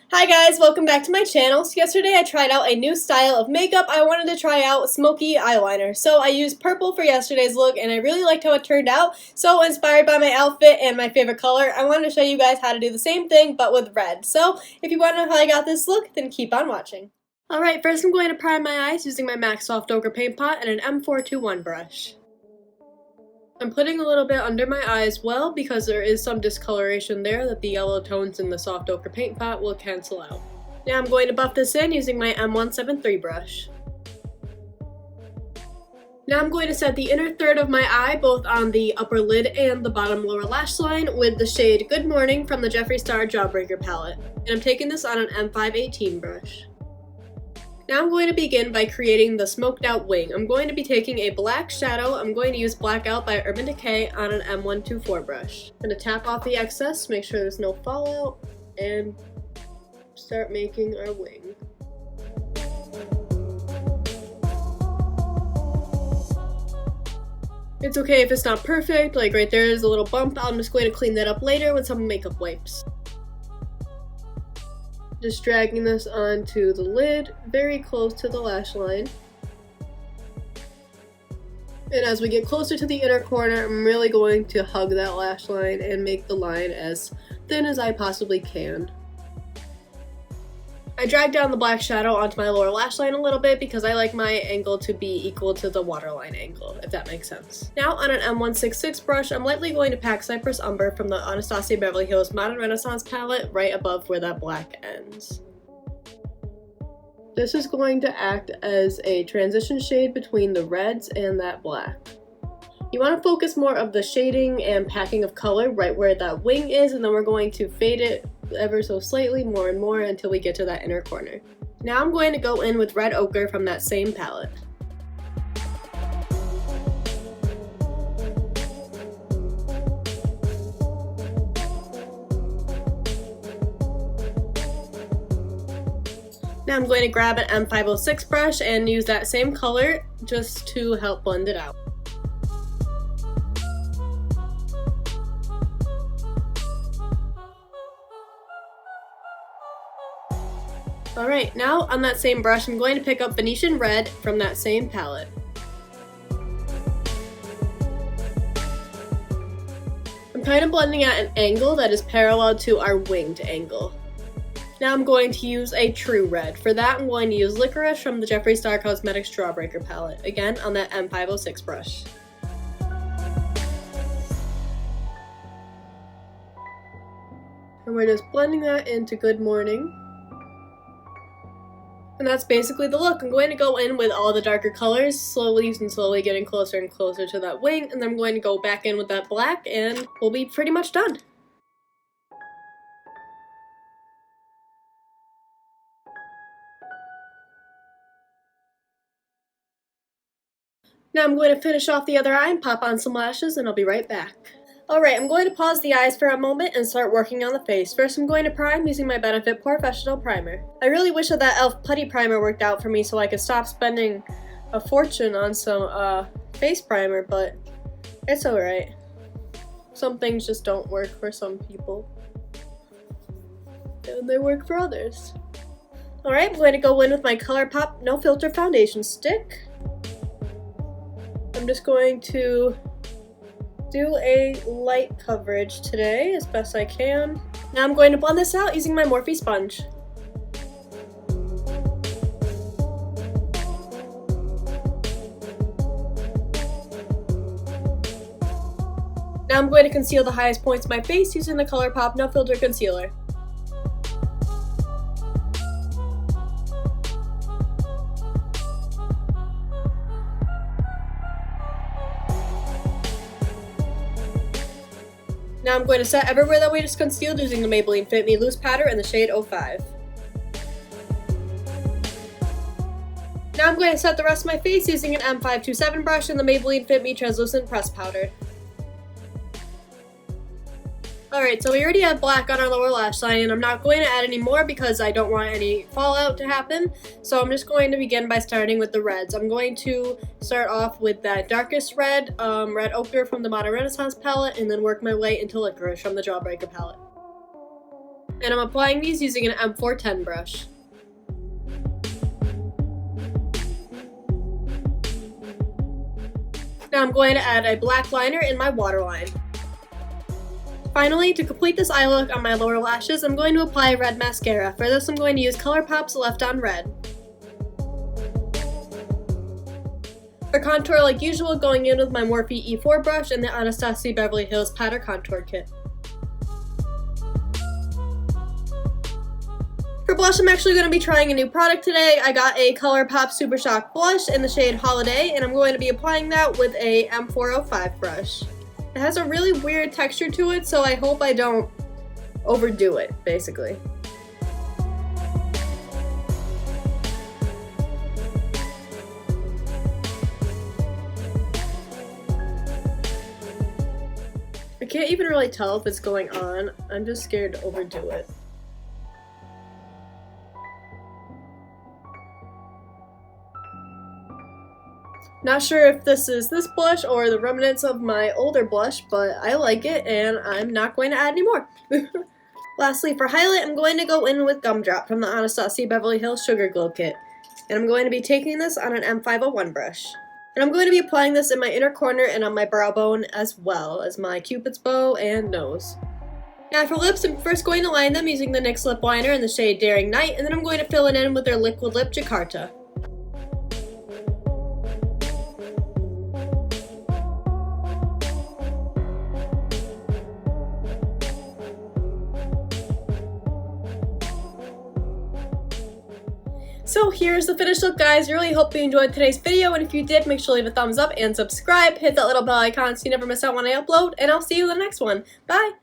Hi guys, welcome back to my channel. So yesterday I tried out a new style of makeup. I wanted to try out Smokey eyeliner. So I used purple for yesterday's look and I really liked how it turned out. So inspired by my outfit and my favorite color, I wanted to show you guys how to do the same thing but with red. So if you want to know how I got this look, then keep on watching. Alright, first I'm going to prime my eyes using my MAC Soft Ochre Paint Pot and an M421 brush. I'm putting a little bit under my eye as well because there is some discoloration there that the yellow tones in the soft ochre paint pot will cancel out. Now I'm going to buff this in using my M173 brush. Now I'm going to set the inner third of my eye both on the upper lid and the bottom lower lash line with the shade Good Morning from the Jeffree Star Jawbreaker palette. And I'm taking this on an M518 brush. Now I'm going to begin by creating the smoked out wing. I'm going to be taking a black shadow. I'm going to use Blackout by Urban Decay on an M124 brush. I'm going to tap off the excess, make sure there's no fallout, and start making our wing. It's okay if it's not perfect, like right there is a little bump. I'm just going to clean that up later with some makeup wipes. Just dragging this onto the lid, very close to the lash line. And as we get closer to the inner corner, I'm really going to hug that lash line and make the line as thin as I possibly can. I dragged down the black shadow onto my lower lash line a little bit because I like my angle to be equal to the waterline angle, if that makes sense. Now on an M166 brush, I'm lightly going to pack Cypress Umber from the Anastasia Beverly Hills Modern Renaissance palette right above where that black ends. This is going to act as a transition shade between the reds and that black. You want to focus more of the shading and packing of color right where that wing is, and then we're going to fade it ever so slightly more and more until we get to that inner corner. Now I'm going to go in with red ochre from that same palette. Now I'm going to grab an M506 brush and use that same color just to help blend it out. Alright, now on that same brush I'm going to pick up Venetian Red from that same palette. I'm kind of blending at an angle that is parallel to our winged angle. Now I'm going to use a true red. For that I'm going to use Licorice from the Jeffree Star Cosmetics Jawbreaker palette, again on that M506 brush. And we're just blending that into Good Morning. And that's basically the look. I'm going to go in with all the darker colors, slowly getting closer and closer to that wing, and then I'm going to go back in with that black, and we'll be pretty much done. Now I'm going to finish off the other eye and pop on some lashes, and I'll be right back. Alright, I'm going to pause the eyes for a moment and start working on the face. First I'm going to prime using my Benefit Professional Primer. I really wish that e.l.f. Putty Primer worked out for me so I could stop spending a fortune on some face primer, but it's alright. Some things just don't work for some people. And they work for others. Alright, I'm going to go in with my ColourPop No Filter Foundation Stick. I'm just going to do a light coverage today as best I can. Now I'm going to blend this out using my Morphe sponge. Now I'm going to conceal the highest points of my face using the ColourPop No Filter Concealer. Now I'm going to set everywhere that we just concealed using the Maybelline Fit Me Loose Powder in the shade 05. Now I'm going to set the rest of my face using an M527 brush and the Maybelline Fit Me Translucent Press Powder. Alright, so we already have black on our lower lash line, and I'm not going to add any more because I don't want any fallout to happen. So I'm just going to begin by starting with the reds. I'm going to start off with that darkest red, red ochre from the Modern Renaissance palette, and then work my way into licorice from the Jawbreaker palette. And I'm applying these using an M410 brush. Now I'm going to add a black liner in my waterline. Finally, to complete this eye look on my lower lashes, I'm going to apply red mascara. For this, I'm going to use ColourPop's Left on Red. For contour, like usual, going in with my Morphe E4 brush and the Anastasia Beverly Hills Powder Contour Kit. For blush, I'm actually going to be trying a new product today. I got a ColourPop Super Shock blush in the shade Holiday, and I'm going to be applying that with a M405 brush. It has a really weird texture to it, so I hope I don't overdo it, basically. I can't even really tell if it's going on. I'm just scared to overdo it. Not sure if this is this blush or the remnants of my older blush, but I like it and I'm not going to add any more. Lastly, for highlight, I'm going to go in with Gumdrop from the Anastasia Beverly Hills Sugar Glow Kit. And I'm going to be taking this on an M501 brush. And I'm going to be applying this in my inner corner and on my brow bone as well as my Cupid's bow and nose. Now for lips, I'm first going to line them using the NYX lip liner in the shade Daring Night, and then I'm going to fill it in with their liquid lip Jakarta. So here's the finished look, guys. I really hope you enjoyed today's video, and if you did, make sure to leave a thumbs up and subscribe. Hit that little bell icon so you never miss out when I upload, and I'll see you in the next one. Bye!